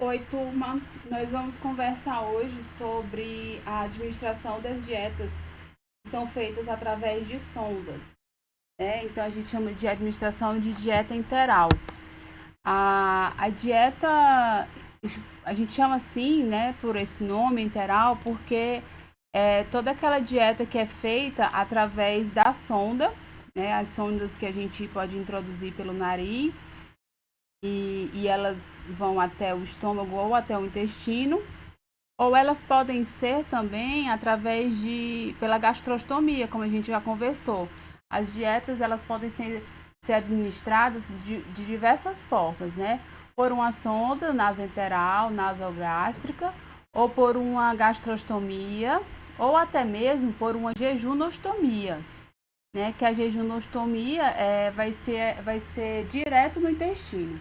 Oi, turma. Nós vamos conversar hoje sobre a administração das dietas que são feitas através de sondas, né? Então a gente chama de administração de dieta enteral. A dieta, a gente chama assim, né, por esse nome enteral, porque é toda aquela dieta que é feita através da sonda, né? As sondas que a gente pode introduzir pelo nariz e elas vão até o estômago ou até o intestino, ou elas podem ser também através pela gastrostomia, como a gente já conversou. As dietas elas podem ser administradas de diversas formas, né? Por uma sonda nasoenteral, nasogástrica, ou por uma gastrostomia, ou até mesmo por uma jejunostomia, né? Que a jejunostomia vai ser direto no intestino.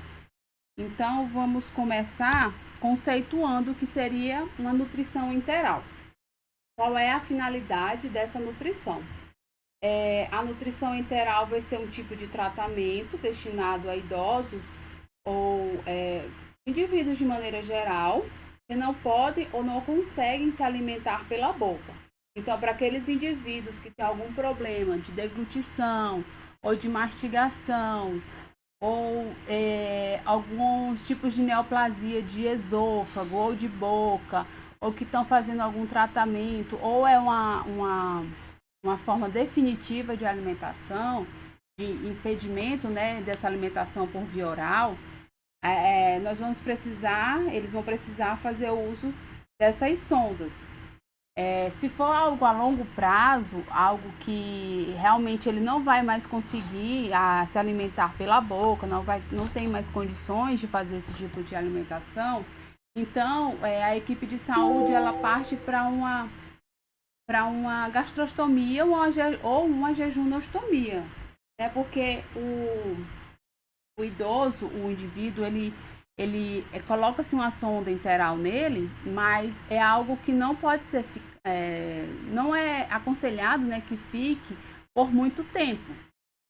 Então, vamos começar conceituando o que seria uma nutrição enteral. Qual é a finalidade dessa nutrição? A nutrição enteral vai ser um tipo de tratamento destinado a idosos ou indivíduos de maneira geral que não podem ou não conseguem se alimentar pela boca. Então, para aqueles indivíduos que têm algum problema de deglutição ou de mastigação, ou alguns tipos de neoplasia de esôfago ou de boca, ou que estão fazendo algum tratamento, ou é uma forma definitiva de alimentação, de impedimento, né, dessa alimentação por via oral, eles vão precisar fazer o uso dessas sondas. Se for algo a longo prazo, algo que realmente ele não vai mais conseguir se alimentar pela boca, não tem mais condições de fazer esse tipo de alimentação, então a equipe de saúde ela parte para uma gastrostomia ou uma jejunostomia, né? Porque o idoso, o indivíduo, ele coloca-se uma sonda enteral nele, mas é algo que não pode ser, não é aconselhado, né, que fique por muito tempo.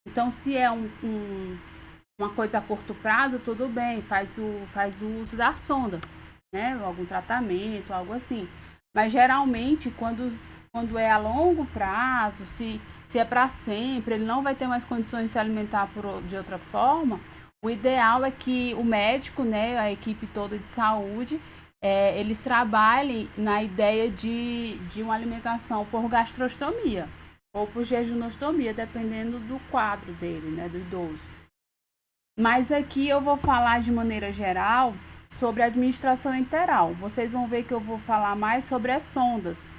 Então, se é uma coisa a curto prazo, tudo bem, faz o uso da sonda, né, algum tratamento, algo assim. Mas geralmente, quando é a longo prazo, se é para sempre, ele não vai ter mais condições de se alimentar de outra forma. O ideal é que o médico, né, a equipe toda de saúde, eles trabalhem na ideia de uma alimentação por gastrostomia ou por jejunostomia, dependendo do quadro dele, né, do idoso. Mas aqui eu vou falar de maneira geral sobre a administração enteral. Vocês vão ver que eu vou falar mais sobre as sondas,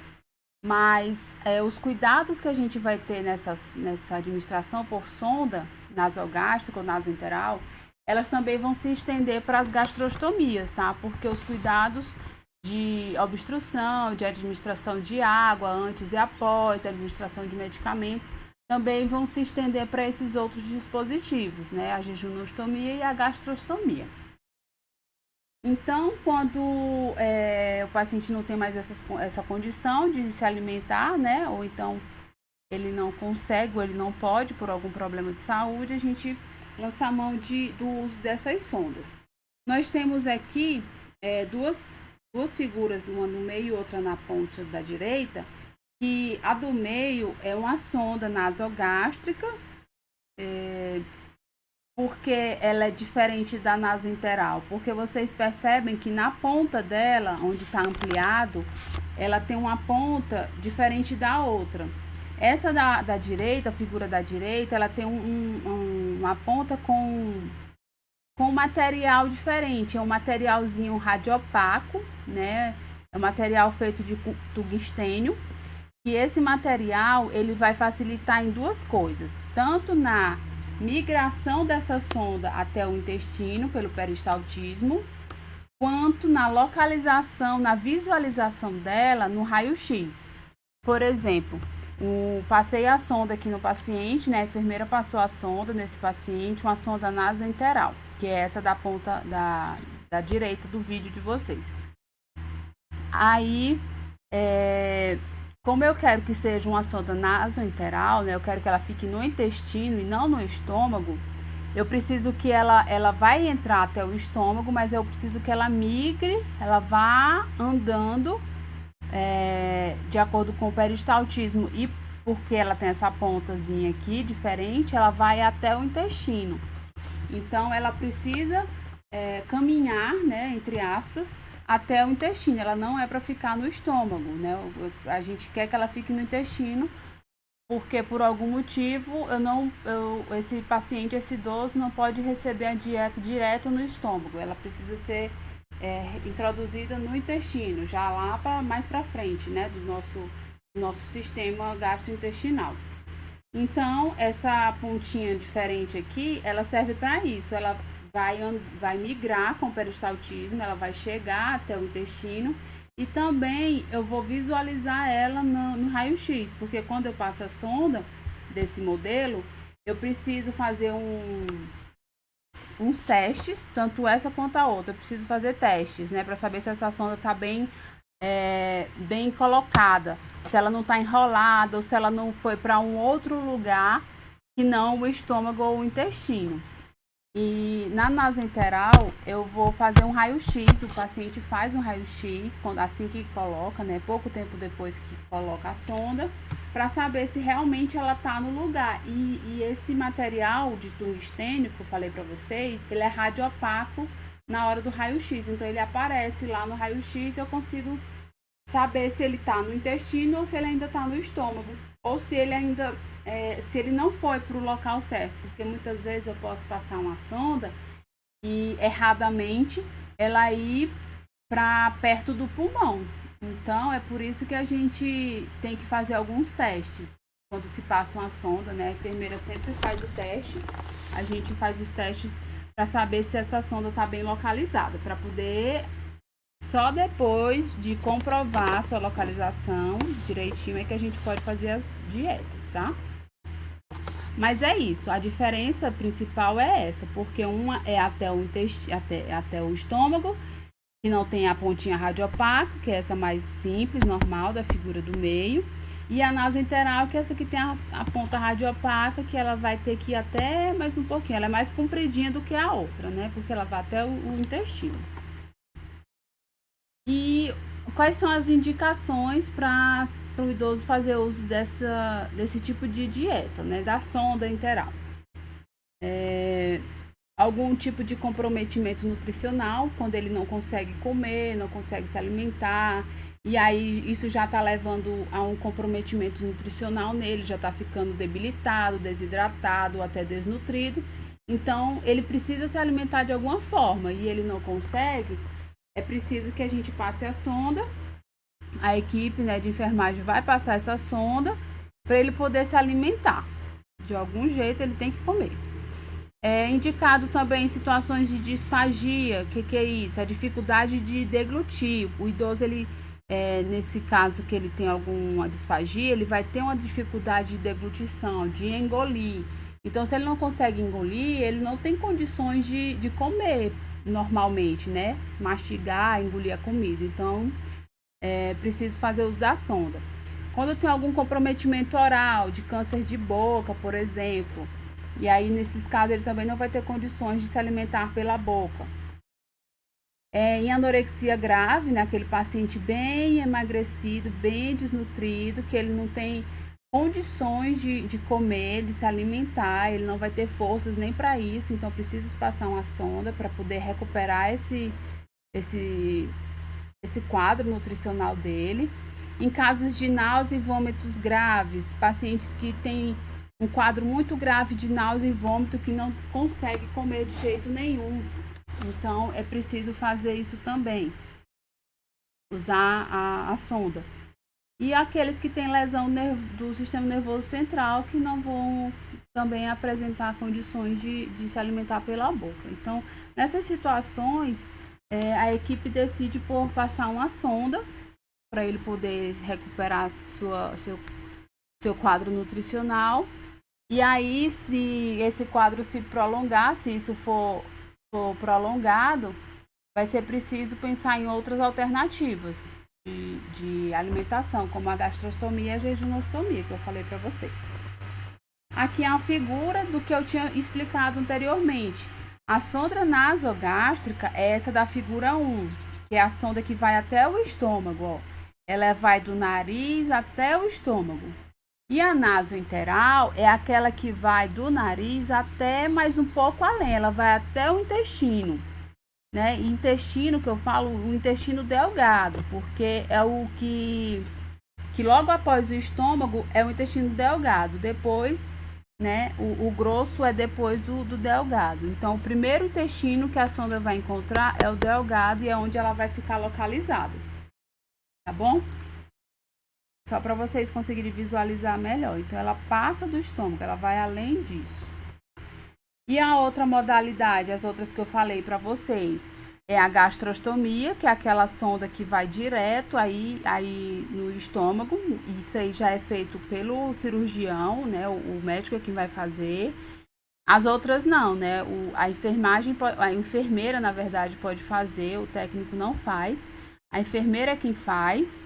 mas os cuidados que a gente vai ter nessa administração por sonda, nasogástrica ou nasoenteral, elas também vão se estender para as gastrostomias, tá? Porque os cuidados de obstrução, de administração de água antes e após, administração de medicamentos, também vão se estender para esses outros dispositivos, né? A jejunostomia e a gastrostomia. Então, quando o paciente não tem mais essa condição de se alimentar, né? Ou então ele não consegue ou ele não pode por algum problema de saúde, a gente lança a mão do uso dessas sondas. Nós temos aqui duas figuras, uma no meio e outra na ponta da direita, que a do meio é uma sonda nasogástrica, porque ela é diferente da nasoenteral, porque vocês percebem que na ponta dela, onde está ampliado, ela tem uma ponta diferente da outra. Essa da direita, a figura da direita, ela tem uma ponta com material diferente, é um materialzinho radiopaco, né? É um material feito de tungstênio, e esse material ele vai facilitar em duas coisas, tanto na migração dessa sonda até o intestino pelo peristaltismo, quanto na localização, na visualização dela no raio-x. Por exemplo, passei a sonda aqui no paciente, né? A enfermeira passou a sonda nesse paciente, uma sonda nasoenteral, que é essa da ponta da direita do vídeo de vocês. Aí, como eu quero que seja uma sonda nasoenteral, né? Eu quero que ela fique no intestino e não no estômago. eu preciso que ela vai entrar até o estômago, mas eu preciso que ela migre, ela vá andando de acordo com o peristaltismo e porque ela tem essa pontazinha aqui diferente, ela vai até o intestino. Então ela precisa caminhar, né, entre aspas, até o intestino. Ela não é para ficar no estômago, né? A gente quer que ela fique no intestino, porque por algum motivo esse paciente, esse idoso, não pode receber a dieta direto no estômago. Ela precisa ser introduzida no intestino, já lá mais para frente, né, do nosso sistema gastrointestinal. Então, essa pontinha diferente aqui, ela serve para isso. Ela vai migrar com o peristaltismo, ela vai chegar até o intestino e também eu vou visualizar ela no raio-x, porque quando eu passo a sonda desse modelo, eu preciso fazer uns testes, tanto essa quanto a outra. Eu preciso fazer testes, né, para saber se essa sonda está bem colocada, se ela não está enrolada ou se ela não foi para um outro lugar que não o estômago ou o intestino. E na nasoenteral eu vou fazer um raio-x, o paciente faz um raio-x assim que coloca, né, pouco tempo depois que coloca a sonda, para saber se realmente ela está no lugar. E esse material de tungstênio que eu falei para vocês, ele é radiopaco na hora do raio-x, então ele aparece lá no raio-x e eu consigo saber se ele está no intestino ou se ele ainda está no estômago, ou se ele ainda se ele não foi para o local certo, porque muitas vezes eu posso passar uma sonda e erradamente ela ir para perto do pulmão. Então é por isso que a gente tem que fazer alguns testes quando se passa uma sonda, né? A enfermeira sempre faz o teste, a gente faz os testes para saber se essa sonda está bem localizada, para poder só depois de comprovar a sua localização direitinho é que a gente pode fazer as dietas, tá? Mas é isso, a diferença principal é essa, porque uma é até o intestino, até o estômago, que não tem a pontinha radiopaca, que é essa mais simples, normal, da figura do meio, e a nasoenteral, que é essa que tem a ponta radiopaca, que ela vai ter que ir até mais um pouquinho, ela é mais compridinha do que a outra, né, porque ela vai até o intestino. E quais são as indicações para o idoso fazer uso desse tipo de dieta, né, da sonda enteral? Algum tipo de comprometimento nutricional, quando ele não consegue comer, não consegue se alimentar, e aí isso já está levando a um comprometimento nutricional nele, já está ficando debilitado, desidratado, até desnutrido. Então, ele precisa se alimentar de alguma forma e ele não consegue. É preciso que a gente passe a sonda, a equipe, né, de enfermagem vai passar essa sonda para ele poder se alimentar. De algum jeito ele tem que comer. É indicado também em situações de disfagia. O que é isso? A dificuldade de deglutir. O idoso, ele, nesse caso que ele tem alguma disfagia, ele vai ter uma dificuldade de deglutição, de engolir. Então, se ele não consegue engolir, ele não tem condições de comer normalmente, né? Mastigar, engolir a comida. Então, é preciso fazer uso da sonda. Quando tem algum comprometimento oral, de câncer de boca, por exemplo, e aí nesses casos ele também não vai ter condições de se alimentar pela boca. Em anorexia grave, naquele paciente bem emagrecido, bem desnutrido, que ele não tem condições de comer, de se alimentar, ele não vai ter forças nem para isso, então precisa passar uma sonda para poder recuperar esse quadro nutricional dele. Em casos de náusea e vômitos graves, pacientes que têm um quadro muito grave de náusea e vômito que não consegue comer de jeito nenhum. Então, é preciso fazer isso também. Usar a sonda. E aqueles que têm lesão do sistema nervoso central que não vão também apresentar condições de se alimentar pela boca. Então, nessas situações, a equipe decide por passar uma sonda para ele poder recuperar seu quadro nutricional. E aí, se esse quadro se prolongar, se isso for prolongado, vai ser preciso pensar em outras alternativas de alimentação, como a gastrostomia e a jejunostomia, que eu falei para vocês. Aqui é uma figura do que eu tinha explicado anteriormente. A sonda nasogástrica é essa da figura 1, que é a sonda que vai até o estômago, ó. Ela vai do nariz até o estômago. E a nasointeral é aquela que vai do nariz até mais um pouco além, ela vai até o intestino, né? E intestino que eu falo, o intestino delgado, porque é o que logo após o estômago é o intestino delgado, depois, né, o grosso é depois do delgado. Então, o primeiro intestino que a sonda vai encontrar é o delgado e é onde ela vai ficar localizada, tá bom? Só para vocês conseguirem visualizar melhor. Então, ela passa do estômago, ela vai além disso. E a outra modalidade, as outras que eu falei para vocês, é a gastrostomia, que é aquela sonda que vai direto aí no estômago. Isso aí já é feito pelo cirurgião, né? O médico é quem vai fazer. As outras não, né? A enfermeira, na verdade, pode fazer, o técnico não faz. A enfermeira é quem faz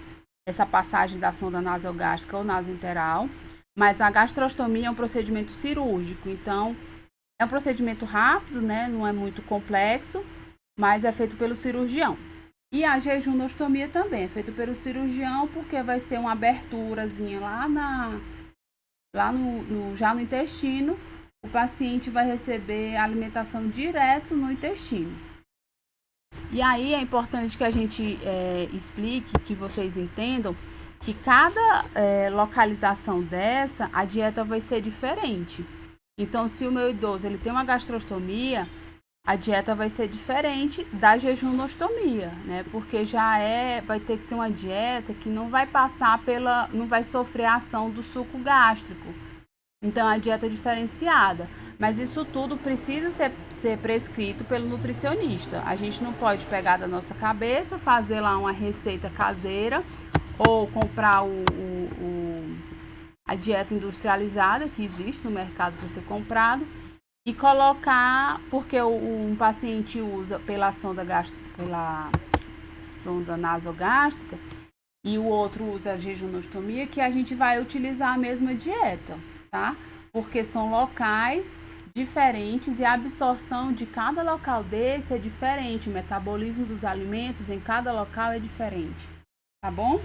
essa passagem da sonda nasogástrica ou nasointeral, mas a gastrostomia é um procedimento cirúrgico, então é um procedimento rápido, né? Não é muito complexo, mas é feito pelo cirurgião. E a jejunostomia também é feito pelo cirurgião, porque vai ser uma aberturazinha já no intestino. O paciente vai receber alimentação direto no intestino. E aí é importante que a gente explique, que vocês entendam, que cada localização dessa, a dieta vai ser diferente. Então, se o meu idoso ele tem uma gastrostomia, a dieta vai ser diferente da jejunostomia, né? Porque vai ter que ser uma dieta que não vai não vai sofrer a ação do suco gástrico. Então, a dieta é diferenciada. Mas isso tudo precisa ser prescrito pelo nutricionista. A gente não pode pegar da nossa cabeça, fazer lá uma receita caseira ou comprar a dieta industrializada que existe no mercado para ser comprado e colocar, porque um paciente usa pela sonda nasogástrica e o outro usa a jejunostomia, que a gente vai utilizar a mesma dieta, tá? Porque são locais diferentes e a absorção de cada local desse é diferente, o metabolismo dos alimentos em cada local é diferente, tá bom?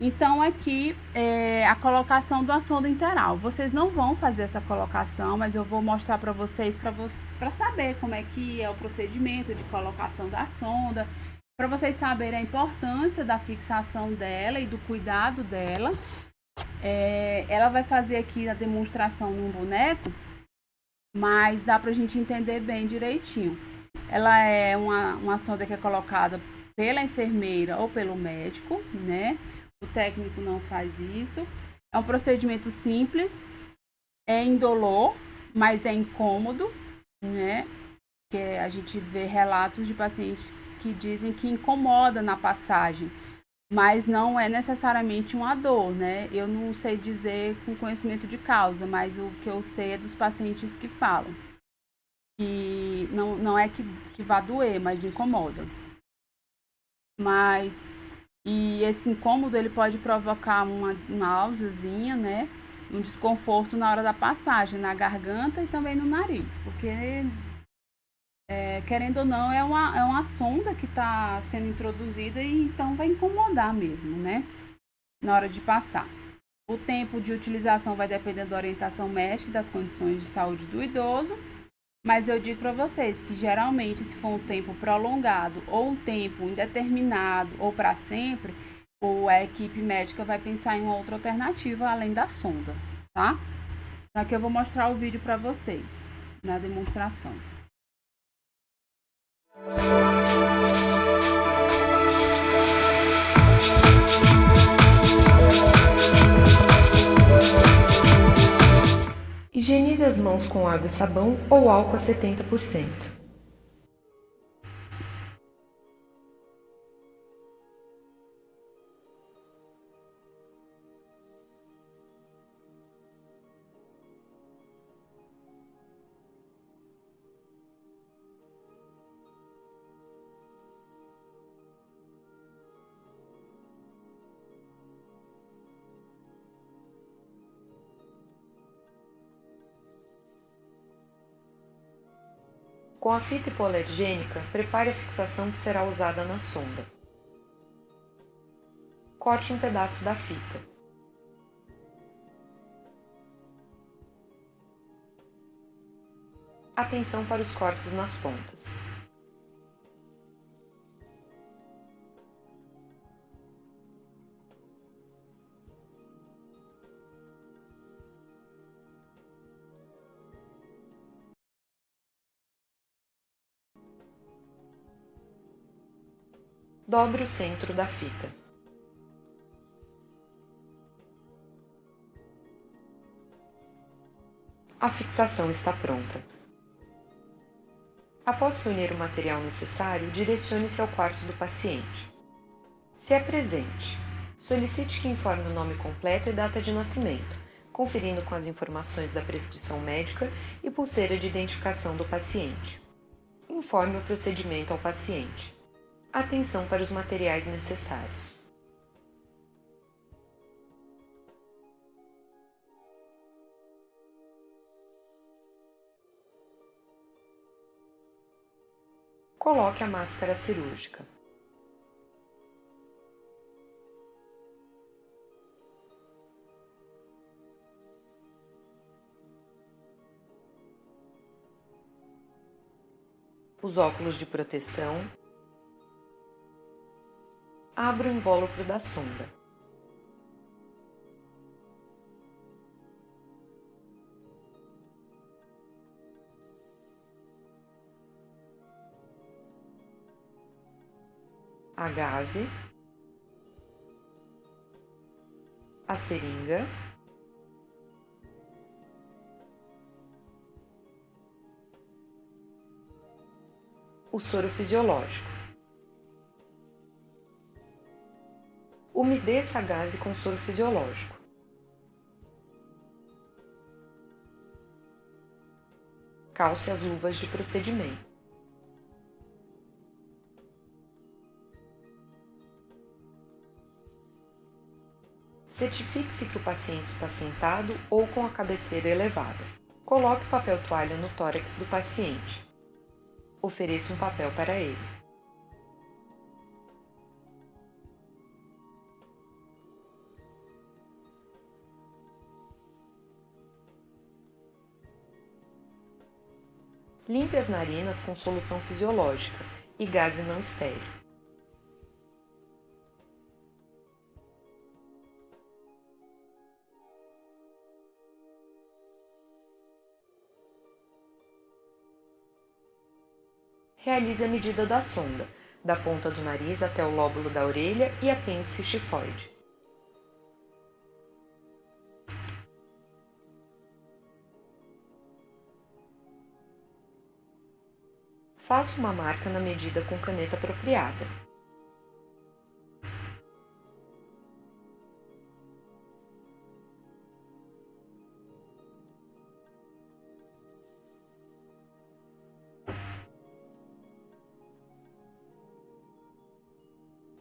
Então, aqui é a colocação da sonda interal. Vocês não vão fazer essa colocação, mas eu vou mostrar para vocês, para saber como é que é o procedimento de colocação da sonda, para vocês saberem a importância da fixação dela e do cuidado dela. Ela vai fazer aqui a demonstração num boneco, mas dá para a gente entender bem direitinho. Ela é uma sonda que é colocada pela enfermeira ou pelo médico, né? O técnico não faz isso. É um procedimento simples, é indolor, mas é incômodo, né? Que a gente vê relatos de pacientes que dizem que incomoda na passagem, mas não é necessariamente uma dor, né? Eu não sei dizer com conhecimento de causa, mas o que eu sei é dos pacientes que falam. E não é que vá doer, mas incomoda. E esse incômodo ele pode provocar uma náuseazinha, né? Um desconforto na hora da passagem, na garganta e também no nariz, porque querendo ou não, é uma sonda que está sendo introduzida e então vai incomodar mesmo, né? Na hora de passar. O tempo de utilização vai depender da orientação médica e das condições de saúde do idoso, mas eu digo para vocês que geralmente, se for um tempo prolongado ou um tempo indeterminado ou para sempre, a equipe médica vai pensar em uma outra alternativa além da sonda, tá? Então aqui eu vou mostrar o vídeo para vocês na demonstração. Higienize as mãos com água e sabão ou álcool a 70%. Com a fita hipoalergênica, prepare a fixação que será usada na sonda. Corte um pedaço da fita. Atenção para os cortes nas pontas. Dobre o centro da fita. A fixação está pronta. Após reunir o material necessário, direcione-se ao quarto do paciente. Se apresente. Solicite que informe o nome completo e data de nascimento, conferindo com as informações da prescrição médica e pulseira de identificação do paciente. Informe o procedimento ao paciente. Atenção para os materiais necessários. Coloque a máscara cirúrgica. Os óculos de proteção. Abra o invólucro da sonda. A gaze, a seringa, o soro fisiológico. Umedeça a gaze com soro fisiológico. Calce as luvas de procedimento. Certifique-se que o paciente está sentado ou com a cabeceira elevada. Coloque papel toalha no tórax do paciente. Ofereça um papel para ele. Limpe as narinas com solução fisiológica e gaze não estéril. Realize a medida da sonda, da ponta do nariz até o lóbulo da orelha e apêndice xifoide. Faça uma marca na medida com caneta apropriada.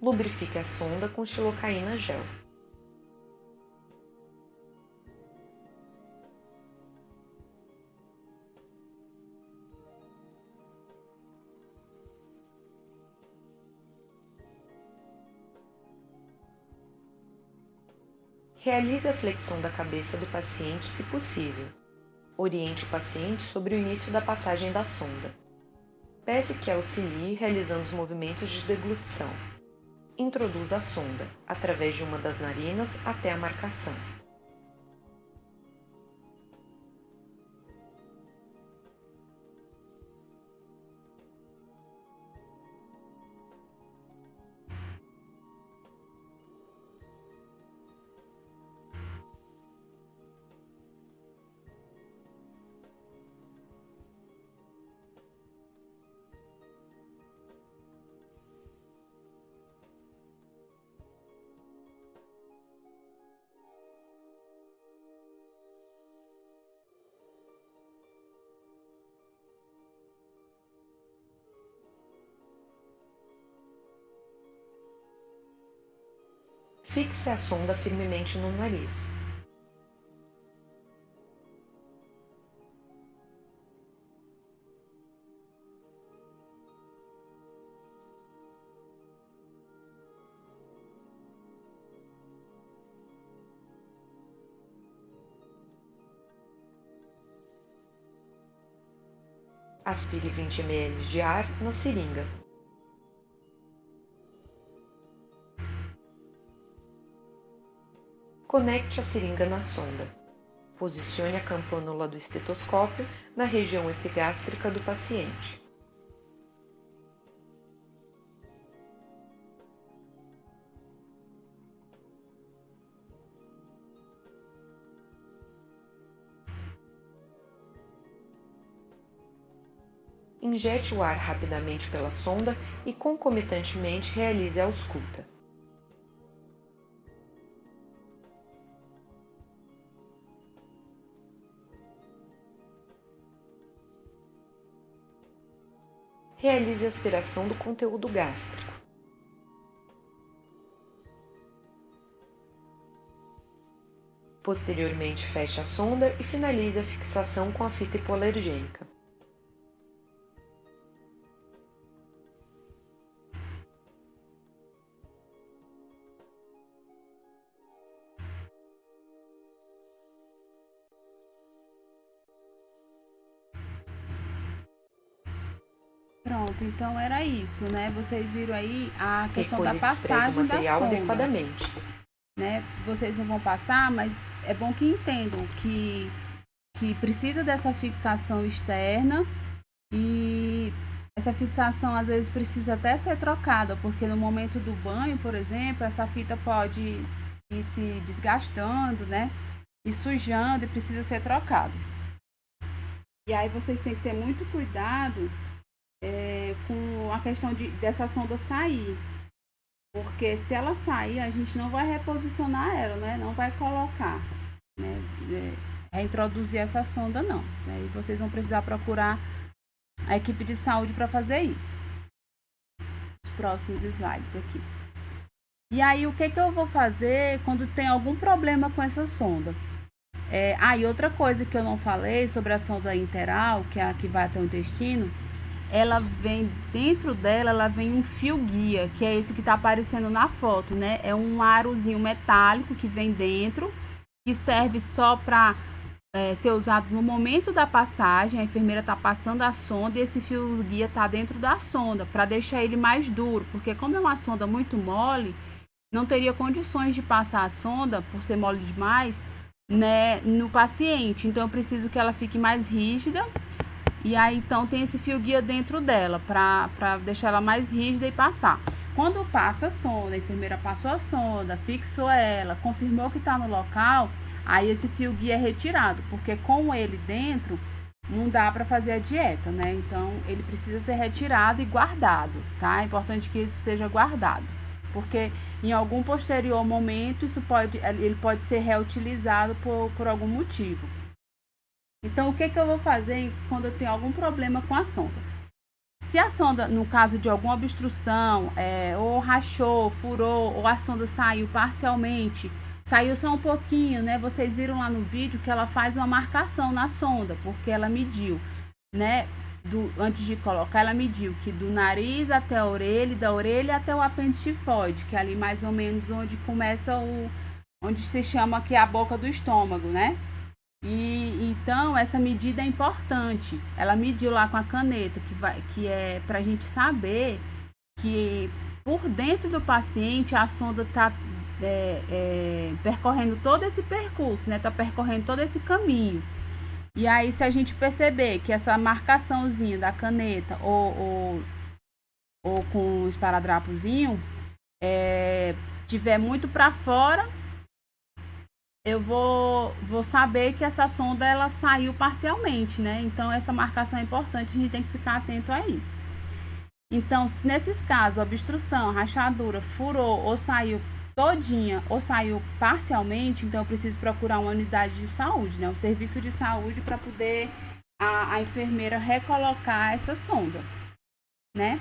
Lubrifique a sonda com xilocaína gel. Realize a flexão da cabeça do paciente se possível. Oriente o paciente sobre o início da passagem da sonda. Peça que auxilie realizando os movimentos de deglutição. Introduza a sonda, através de uma das narinas até a marcação. Fixe a sonda firmemente no nariz. Aspire 20 ml de ar na seringa. Conecte a seringa na sonda. Posicione a campânula do estetoscópio na região epigástrica do paciente. Injete o ar rapidamente pela sonda e concomitantemente realize a ausculta. Realize a aspiração do conteúdo gástrico. Posteriormente, feche a sonda e finalize a fixação com a fita hipoalergênica. Pronto, então era isso, né? Vocês viram aí a questão da Recolha e despreze o passagem da material sonda, adequadamente. né? Vocês não vão passar, mas é bom que entendam que precisa dessa fixação externa e essa fixação às vezes precisa até ser trocada, porque no momento do banho, por exemplo, essa fita pode ir se desgastando, né? E sujando e precisa ser trocado. E aí vocês têm que ter muito cuidado com a questão dessa sonda sair. Porque se ela sair, a gente não vai reposicionar ela, né? Não vai colocar, né? Reintroduzir essa sonda, não. Aí vocês vão precisar procurar a equipe de saúde para fazer isso. Os próximos slides aqui. E aí, o que eu vou fazer quando tem algum problema com essa sonda? E outra coisa que eu não falei sobre a sonda interal, que é a que vai até o intestino, ela vem, dentro dela, ela vem um fio guia, que é esse que está aparecendo na foto, né? É um arozinho metálico que vem dentro, que serve só para ser usado no momento da passagem. A enfermeira está passando a sonda e esse fio guia está dentro da sonda, para deixar ele mais duro, porque como é uma sonda muito mole, não teria condições de passar a sonda, por ser mole demais, né, no paciente. Então eu preciso que ela fique mais rígida. E aí, então, tem esse fio guia dentro dela, para deixar ela mais rígida e passar. Quando passa a sonda, a enfermeira passou a sonda, fixou ela, confirmou que está no local, aí esse fio guia é retirado, porque com ele dentro, não dá para fazer a dieta, né? Então, ele precisa ser retirado e guardado, tá? É importante que isso seja guardado, porque em algum posterior momento, ele pode ser reutilizado por algum motivo. Então, o que eu vou fazer quando eu tenho algum problema com a sonda? Se a sonda, no caso de alguma obstrução, ou rachou, furou, ou a sonda saiu parcialmente, saiu só um pouquinho, né? Vocês viram lá no vídeo que ela faz uma marcação na sonda, porque ela mediu, né? Antes de colocar, ela mediu que do nariz até a orelha, e da orelha até o apêndice tifoide, que é ali mais ou menos onde começa onde se chama aqui a boca do estômago, né? E então essa medida é importante. Ela mediu lá com a caneta, que é para a gente saber que por dentro do paciente a sonda está percorrendo todo esse percurso, né? Está percorrendo todo esse caminho. E aí, se a gente perceber que essa marcaçãozinha da caneta ou com o esparadrapozinho tiver muito para fora, eu vou saber que essa sonda ela saiu parcialmente, né? Então, essa marcação é importante, a gente tem que ficar atento a isso. Então, se nesses casos, obstrução, rachadura, furou ou saiu todinha ou saiu parcialmente, então eu preciso procurar uma unidade de saúde, né? Um serviço de saúde para poder a enfermeira recolocar essa sonda, né?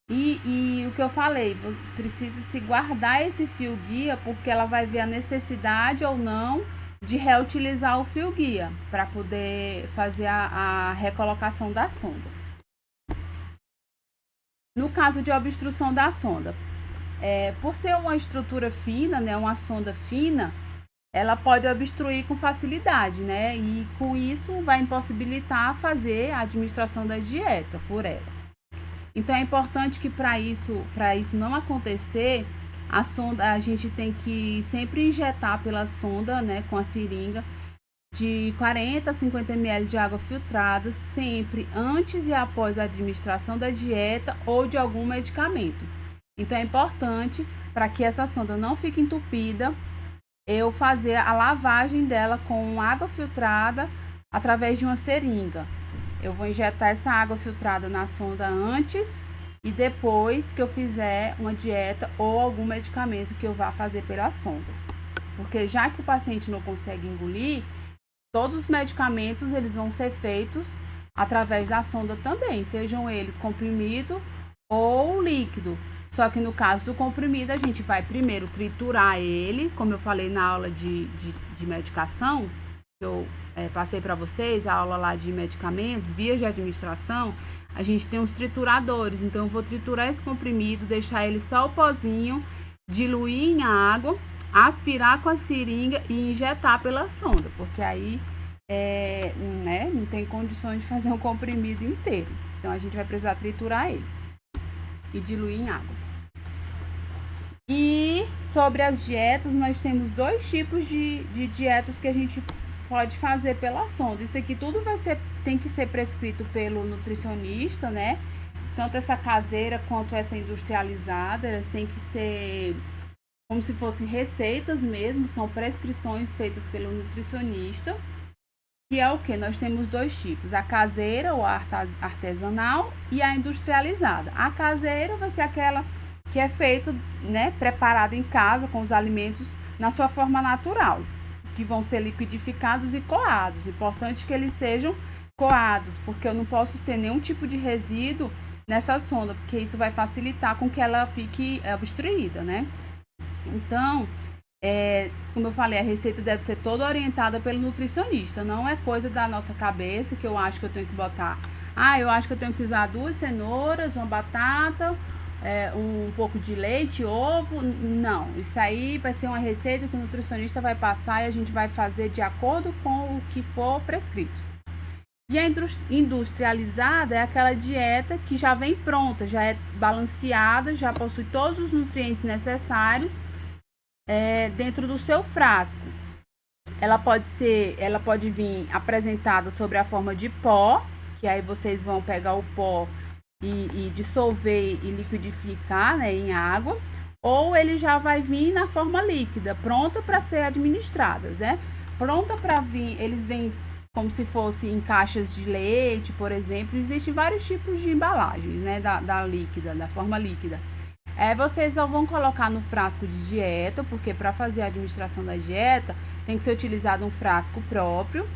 E o que eu falei, precisa se guardar esse fio guia, porque ela vai ver a necessidade ou não de reutilizar o fio guia para poder fazer a recolocação da sonda. No caso de obstrução da sonda, por ser uma estrutura fina, né, uma sonda fina, ela pode obstruir com facilidade, né? E com isso vai impossibilitar fazer a administração da dieta por ela. Então é importante que para isso não acontecer, a sonda a gente tem que sempre injetar pela sonda, né, com a seringa, de 40 a 50 ml de água filtrada, sempre antes e após a administração da dieta ou de algum medicamento. Então é importante, para que essa sonda não fique entupida, eu fazer a lavagem dela com água filtrada através de uma seringa. Eu vou injetar essa água filtrada na sonda antes e depois que eu fizer uma dieta ou algum medicamento que eu vá fazer pela sonda. Porque já que o paciente não consegue engolir, todos os medicamentos eles vão ser feitos através da sonda também, sejam eles comprimido ou líquido. Só que no caso do comprimido, a gente vai primeiro triturar ele, como eu falei na aula de medicação, que eu passei para vocês, a aula lá de medicamentos, vias de administração, a gente tem os trituradores. Então, eu vou triturar esse comprimido, deixar ele só o pozinho, diluir em água, aspirar com a seringa e injetar pela sonda, porque aí não tem condições de fazer um comprimido inteiro. Então, a gente vai precisar triturar ele e diluir em água. E sobre as dietas, nós temos 2 tipos de dietas que a gente pode fazer pela sonda. Isso aqui tudo tem que ser prescrito pelo nutricionista, né? Tanto essa caseira quanto essa industrializada, elas têm que ser como se fossem receitas mesmo, são prescrições feitas pelo nutricionista. Que é o que? Nós temos 2 tipos, a caseira ou a artesanal e a industrializada. A caseira vai ser aquela que é feita, né, preparada em casa com os alimentos na sua forma natural, que vão ser liquidificados e coados. Importante que eles sejam coados, porque eu não posso ter nenhum tipo de resíduo nessa sonda, porque isso vai facilitar com que ela fique obstruída, né? Então, como eu falei, a receita deve ser toda orientada pelo nutricionista, não é coisa da nossa cabeça que eu acho que eu tenho que botar. Eu acho que eu tenho que usar 2 cenouras, uma batata, um pouco de leite, ovo. Não, isso aí vai ser uma receita que o nutricionista vai passar e a gente vai fazer de acordo com o que for prescrito. E a industrializada é aquela dieta que já vem pronta, já é balanceada, já possui todos os nutrientes necessários dentro do seu frasco. Ela pode vir apresentada sobre a forma de pó, que aí vocês vão pegar o pó e dissolver e liquidificar, né, em água, ou ele já vai vir na forma líquida, pronta para ser administradas, né? Pronta para vir, eles vêm como se fosse em caixas de leite, por exemplo. Existem vários tipos de embalagens, né, da líquida, da forma líquida. Vocês só vão colocar no frasco de dieta, porque para fazer a administração da dieta tem que ser utilizado um frasco próprio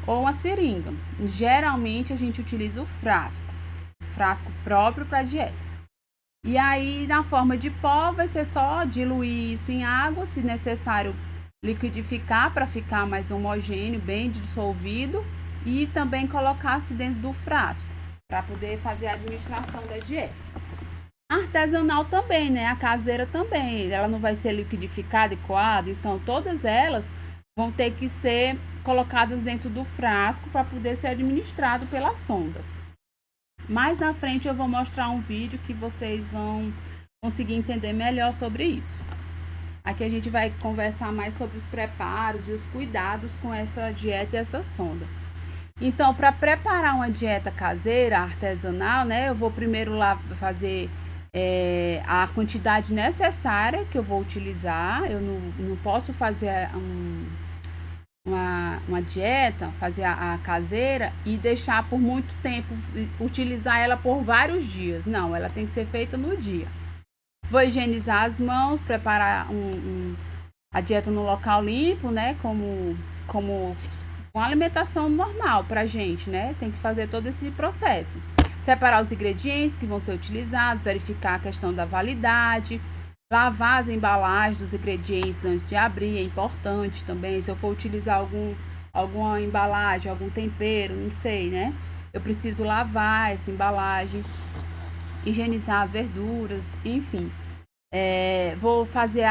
ou uma seringa. Geralmente a gente utiliza o frasco próprio para dieta. E aí na forma de pó vai ser só diluir isso em água, se necessário liquidificar para ficar mais homogêneo, bem dissolvido, e também colocar-se dentro do frasco para poder fazer a administração da dieta. A artesanal também, né? A caseira também, ela não vai ser liquidificada e coada, então todas elas vão ter que ser colocadas dentro do frasco para poder ser administrado pela sonda. Mais na frente eu vou mostrar um vídeo que vocês vão conseguir entender melhor sobre isso. Aqui a gente vai conversar mais sobre os preparos e os cuidados com essa dieta e essa sonda. Então, para preparar uma dieta caseira, artesanal, né, eu vou primeiro lá fazer a quantidade necessária que eu vou utilizar. Eu não posso fazer uma dieta, fazer a caseira e deixar por muito tempo, utilizar ela por vários dias. Não, ela tem que ser feita no dia. Vou higienizar as mãos, preparar a dieta no local limpo, né? Como uma alimentação normal pra gente, né? Tem que fazer todo esse processo. Separar os ingredientes que vão ser utilizados, verificar a questão da validade, lavar as embalagens dos ingredientes antes de abrir, é importante também. Se eu for utilizar alguma embalagem, algum tempero, não sei, né? Eu preciso lavar essa embalagem, higienizar as verduras, enfim. Vou fazer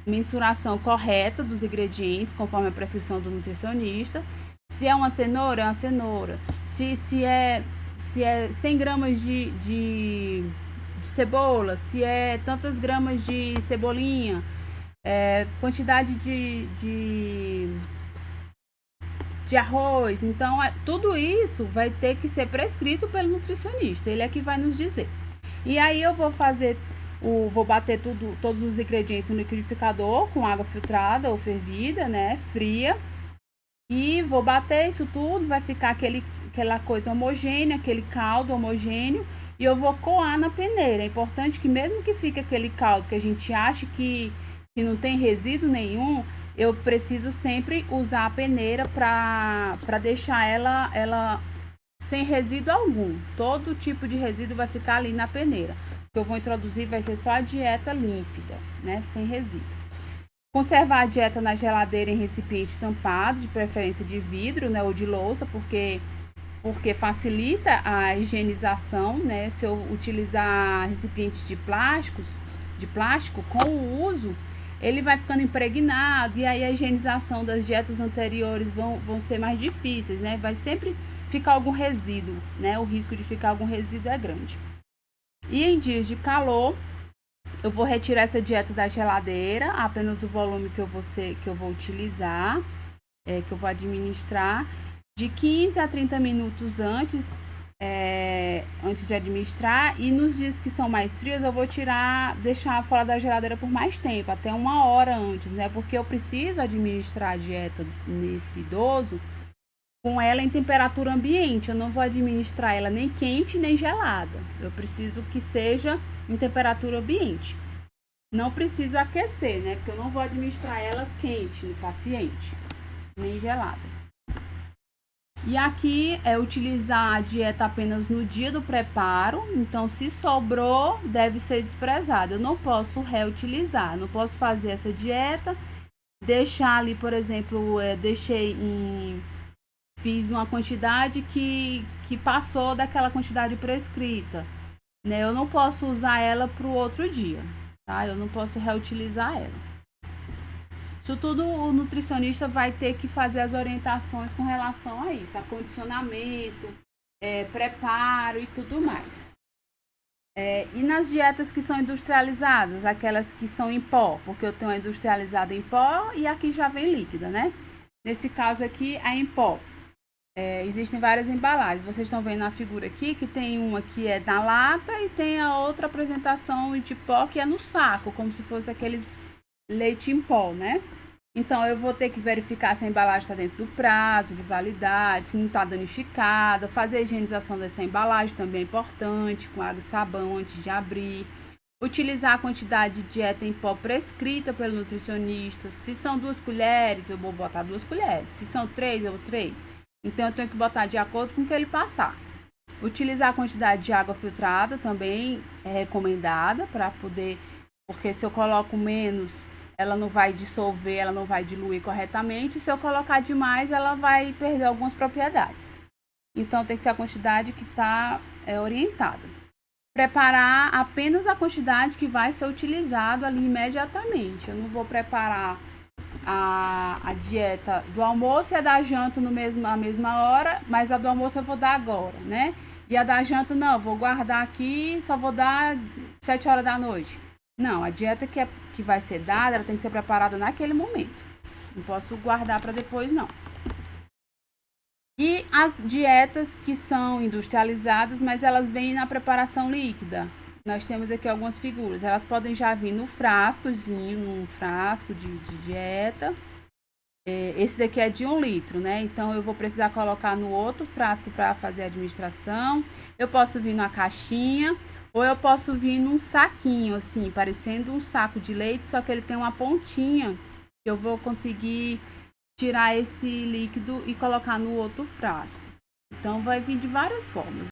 mensuração correta dos ingredientes, conforme a prescrição do nutricionista. Se é uma cenoura, é uma cenoura. Se é 100 gramas de cebola, se é tantas gramas de cebolinha, quantidade de arroz. Então, tudo isso vai ter que ser prescrito pelo nutricionista. Ele é que vai nos dizer. E aí eu vou vou bater todos os ingredientes no liquidificador com água filtrada ou fervida, né, fria. E vou bater isso tudo, vai ficar aquela coisa homogênea, aquele caldo homogêneo. E eu vou coar na peneira. É importante que mesmo que fique aquele caldo que a gente acha que não tem resíduo nenhum, eu preciso sempre usar a peneira para deixar ela sem resíduo algum. Todo tipo de resíduo vai ficar ali na peneira. O que eu vou introduzir vai ser só a dieta límpida, né, sem resíduo. Conservar a dieta na geladeira em recipiente tampado, de preferência de vidro, né, ou de louça, porque facilita a higienização, né? Se eu utilizar recipientes de plástico, com o uso, ele vai ficando impregnado e aí a higienização das dietas anteriores vão ser mais difíceis, né? Vai sempre ficar algum resíduo, né? O risco de ficar algum resíduo é grande. E em dias de calor, eu vou retirar essa dieta da geladeira, apenas o volume que eu vou utilizar, que eu vou administrar, de 15 a 30 minutos antes de administrar. E nos dias que são mais frios, eu vou deixar fora da geladeira por mais tempo, até 1 hora antes, né? Porque eu preciso administrar a dieta nesse idoso com ela em temperatura ambiente. Eu não vou administrar ela nem quente nem gelada. Eu preciso que seja em temperatura ambiente. Não preciso aquecer, né? Porque eu não vou administrar ela quente no paciente, nem gelada. E aqui é utilizar a dieta apenas no dia do preparo. Então, se sobrou, deve ser desprezado. Eu não posso reutilizar. Não posso fazer essa dieta, deixar ali, por exemplo, fiz uma quantidade que passou daquela quantidade prescrita, né? Eu não posso usar ela para o outro dia, tá? Eu não posso reutilizar ela. Isso tudo o nutricionista vai ter que fazer as orientações com relação a isso, acondicionamento, preparo e tudo mais. E nas dietas que são industrializadas, aquelas que são em pó, porque eu tenho a industrializada em pó e aqui já vem líquida, né? Nesse caso aqui, a em pó. Existem várias embalagens. Vocês estão vendo na figura aqui que tem uma que é na lata e tem a outra apresentação de pó que é no saco, como se fosse aqueles leite em pó, né? Então, eu vou ter que verificar se a embalagem está dentro do prazo de validade, se não está danificada, fazer a higienização dessa embalagem também é importante, com água e sabão antes de abrir. Utilizar a quantidade de dieta em pó prescrita pelo nutricionista. Se são 2 colheres, eu vou botar 2 colheres. Se são 3, eu vou 3. Então, eu tenho que botar de acordo com o que ele passar. Utilizar a quantidade de água filtrada também é recomendada para poder... Porque se eu coloco menos, ela não vai dissolver, ela não vai diluir corretamente. Se eu colocar demais, ela vai perder algumas propriedades. Então, tem que ser a quantidade que está orientada. Preparar apenas a quantidade que vai ser utilizado ali imediatamente. Eu não vou preparar a dieta do almoço e a da janta na mesma hora, mas a do almoço eu vou dar agora, né? E a da janta não, vou guardar aqui, só vou dar 7 horas da noite. Não, a dieta que vai ser dada, ela tem que ser preparada naquele momento. Não posso guardar para depois, não. E as dietas que são industrializadas, mas elas vêm na preparação líquida. Nós temos aqui algumas figuras. Elas podem já vir no frascozinho, num frasco de dieta. Esse daqui é de 1 litro, né? Então, eu vou precisar colocar no outro frasco para fazer a administração. Eu posso vir numa caixinha, ou eu posso vir num saquinho, assim, parecendo um saco de leite, só que ele tem uma pontinha que eu vou conseguir tirar esse líquido e colocar no outro frasco. Então, vai vir de várias formas.